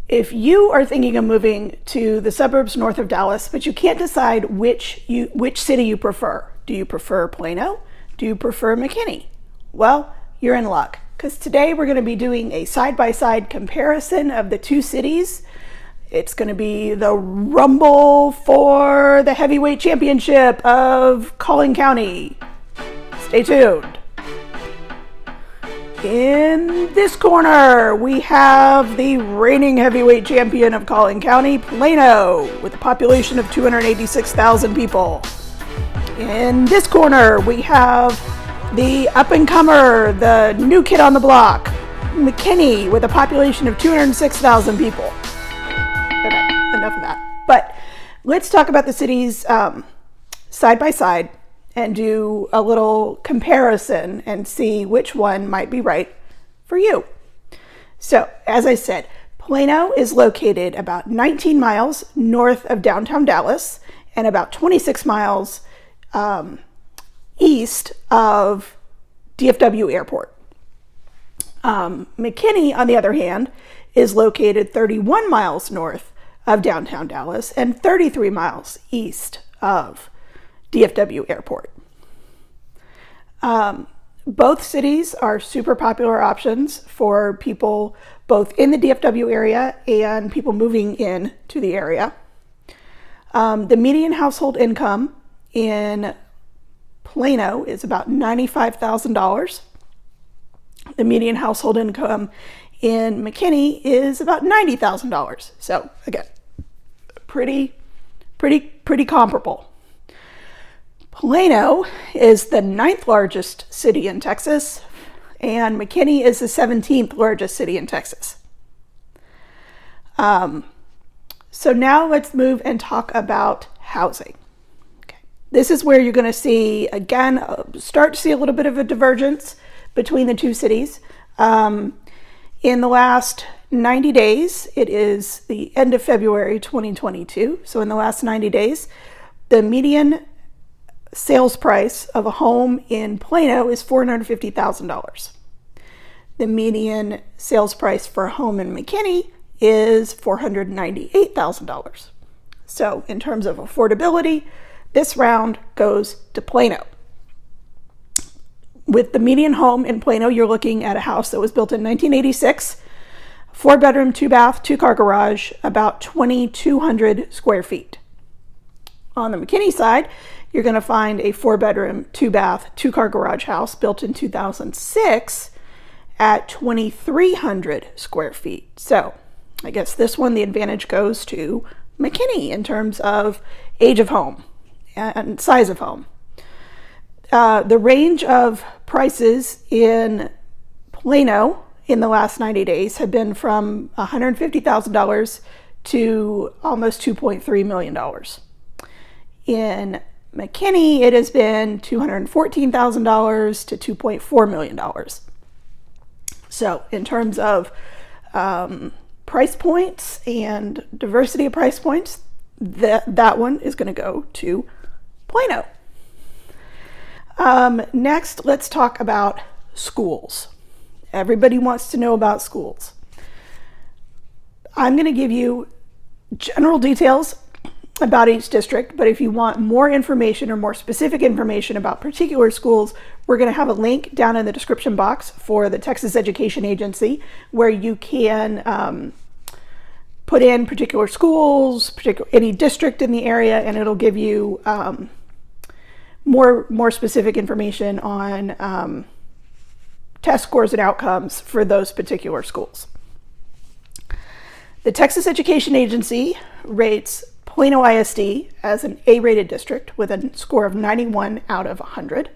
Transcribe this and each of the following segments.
if you are thinking of moving to the suburbs north of Dallas, but you can't decide which city you prefer, do you prefer Plano? Do you prefer McKinney? Well, you're in luck, because today we're going to be doing a side-by-side comparison of the two cities. It's going to be the rumble for the heavyweight championship of Collin County. Stay tuned. In this corner, we have the reigning heavyweight champion of Collin County, Plano, with a population of 286,000 people. In this corner, we have the up-and-comer, the new kid on the block, McKinney, with a population of 206,000 people. Okay, enough of that. But let's talk about the cities side by side and do a little comparison and see which one might be right for you. So, as I said, Plano is located about 19 miles north of downtown Dallas and about 26 miles east of DFW Airport. McKinney, on the other hand, is located 31 miles north of downtown Dallas and 33 miles east of DFW Airport. Both cities are super popular options for people both in the DFW area and people moving in to the area. The median household income in Plano is about $95,000. The median household income in McKinney is about $90,000. So again, pretty comparable. Plano is the 9th largest city in Texas, and McKinney is the 17th largest city in Texas. So now let's move and talk about housing. Okay. This is where you're going to see, again, start to see a little bit of a divergence between the two cities. In the last 90 days, it is the end of February 2022. So in the last 90 days, the median sales price of a home in Plano is $450,000. The median sales price for a home in McKinney is $498,000. So in terms of affordability, this round goes to Plano. With the median home in Plano, you're looking at a house that was built in 1986, 4-bedroom, 2-bath, 2-car garage, about 2,200 square feet. On the McKinney side, you're going to find a 4-bedroom, 2-bath, 2-car garage house built in 2006 at 2,300 square feet. So I guess this one, the advantage goes to McKinney in terms of age of home and size of home. The range of prices in Plano in the last 90 days have been from $150,000 to almost $2.3 million. In McKinney, it has been $214,000 to $2.4 million. So in terms of price points and diversity of price points, that one is going to go to Plano. Next, let's talk about schools. Everybody wants to know about schools. I'm going to give you general details about each district, but if you want more information or more specific information about particular schools, we're going to have a link down in the description box for the Texas Education Agency where you can put in particular schools, any district in the area, and it'll give you more specific information on test scores and outcomes for those particular schools. The Texas Education Agency rates Plano ISD as an A-rated district with a score of 91 out of 100.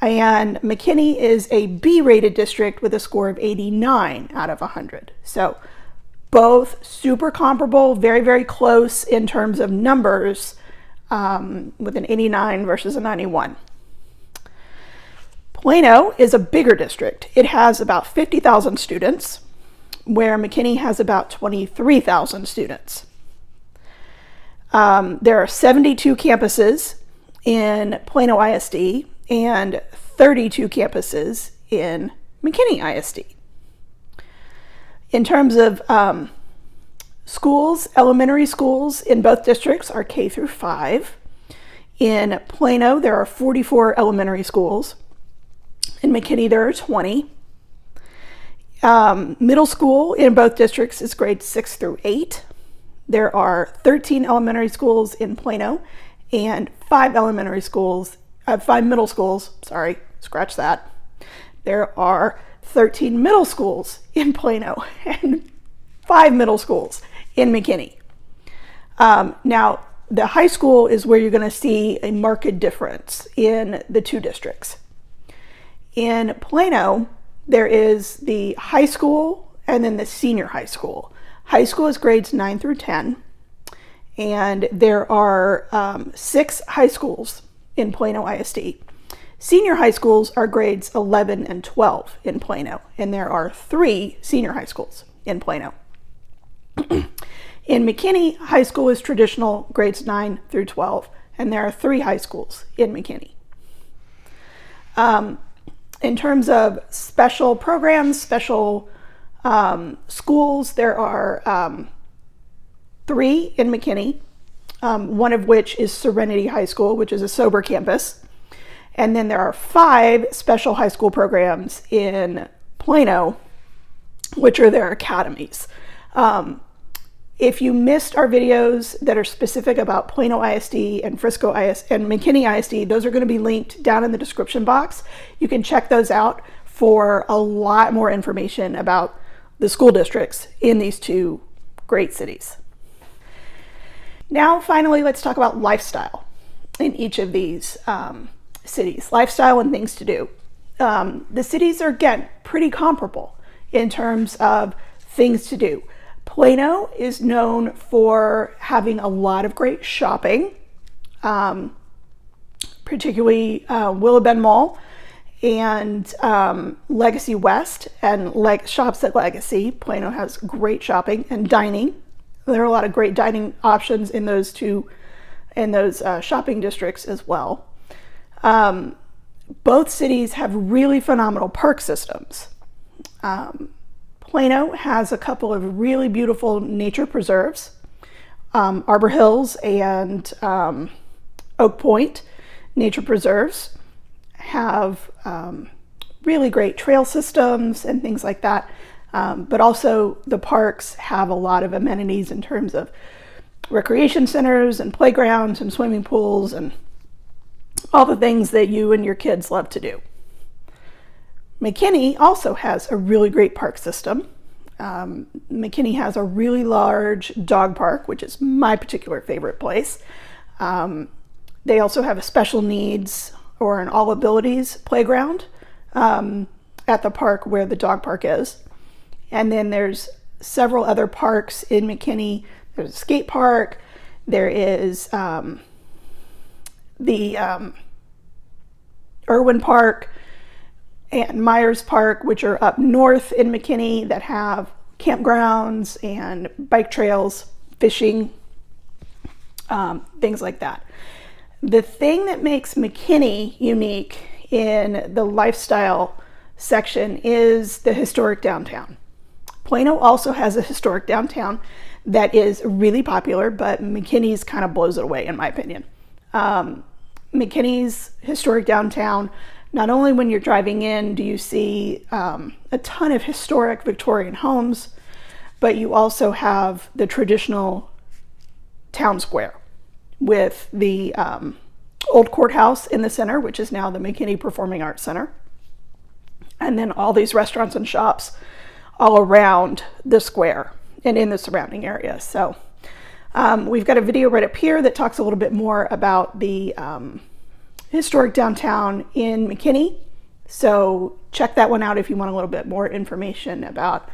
And McKinney is a B-rated district with a score of 89 out of 100. So both super comparable, very, very close in terms of numbers, with an 89 versus a 91. Plano is a bigger district. It has about 50,000 students, where McKinney has about 23,000 students. There are 72 campuses in Plano ISD and 32 campuses in McKinney ISD. In terms of schools, elementary schools in both districts are K through 5. In Plano, there are 44 elementary schools. In McKinney, there are 20. Middle school in both districts is grades 6 through 8. There are 13 elementary schools in Plano and 5 middle schools, scratch that. There are 13 middle schools in Plano and 5 middle schools in McKinney. Now, the high school is where you're going to see a marked difference in the two districts. In Plano, there is the high school and then the senior high school. High school is grades 9 through 10, and there are 6 high schools in Plano ISD. Senior high schools are grades 11 and 12 in Plano, and there are 3 senior high schools in Plano. In McKinney, high school is traditional, grades 9 through 12, and there are 3 high schools in McKinney. In terms of special programs, special schools, there are 3 in McKinney, one of which is Serenity High School, which is a sober campus. And then there are 5 special high school programs in Plano, which are their academies. If you missed our videos that are specific about Plano ISD and Frisco ISD and McKinney ISD, those are going to be linked down in the description box. You can check those out for a lot more information about the school districts in these 2 great cities. Now, finally, let's talk about lifestyle in each of these cities, lifestyle and things to do. The cities are, again, pretty comparable in terms of things to do. Plano is known for having a lot of great shopping, particularly Willow Bend Mall and Legacy West and shops at Legacy. Plano has great shopping and dining. There are a lot of great dining options in those shopping districts as well. Both cities have really phenomenal park systems. Plano has a couple of really beautiful nature preserves. Arbor Hills and Oak Point nature preserves have really great trail systems and things like that. But also the parks have a lot of amenities in terms of recreation centers and playgrounds and swimming pools and all the things that you and your kids love to do. McKinney also has a really great park system. McKinney has a really large dog park, which is my particular favorite place. They also have a special needs or an all abilities playground at the park where the dog park is. And then there's several other parks in McKinney. There's a skate park. There is the Irwin Park and Myers Park, which are up north in McKinney, that have campgrounds and bike trails, fishing, things like that. The thing that makes McKinney unique in the lifestyle section is the historic downtown. Plano also has a historic downtown that is really popular, but McKinney's kind of blows it away, in my opinion. McKinney's historic downtown, not only when you're driving in do you see a ton of historic Victorian homes, but you also have the traditional town square with the old courthouse in the center, which is now the McKinney Performing Arts Center. And then all these restaurants and shops all around the square and in the surrounding area. So we've got a video right up here that talks a little bit more about the historic downtown in McKinney. So check that one out if you want a little bit more information about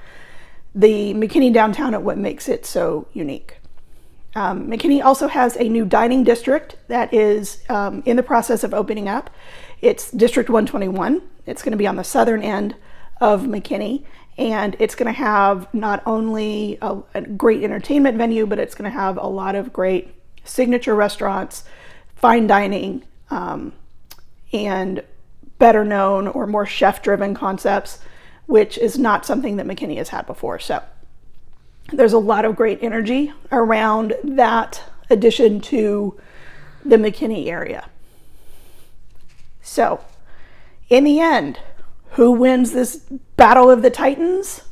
the McKinney downtown and what makes it so unique. McKinney also has a new dining district that is in the process of opening up. It's District 121. It's going to be on the southern end of McKinney, and it's going to have not only a great entertainment venue, but it's going to have a lot of great signature restaurants, fine dining, and better known or more chef-driven concepts which is not something that McKinney has had before. So there's a lot of great energy around that addition to the McKinney area. So in the end, who wins this battle of the Titans?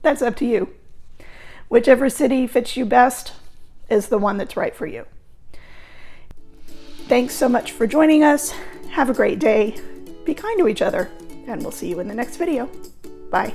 That's up to you. Whichever city fits you best is the one that's right for you. Thanks so much for joining us. Have a great day. Be kind to each other, and we'll see you in the next video. Bye.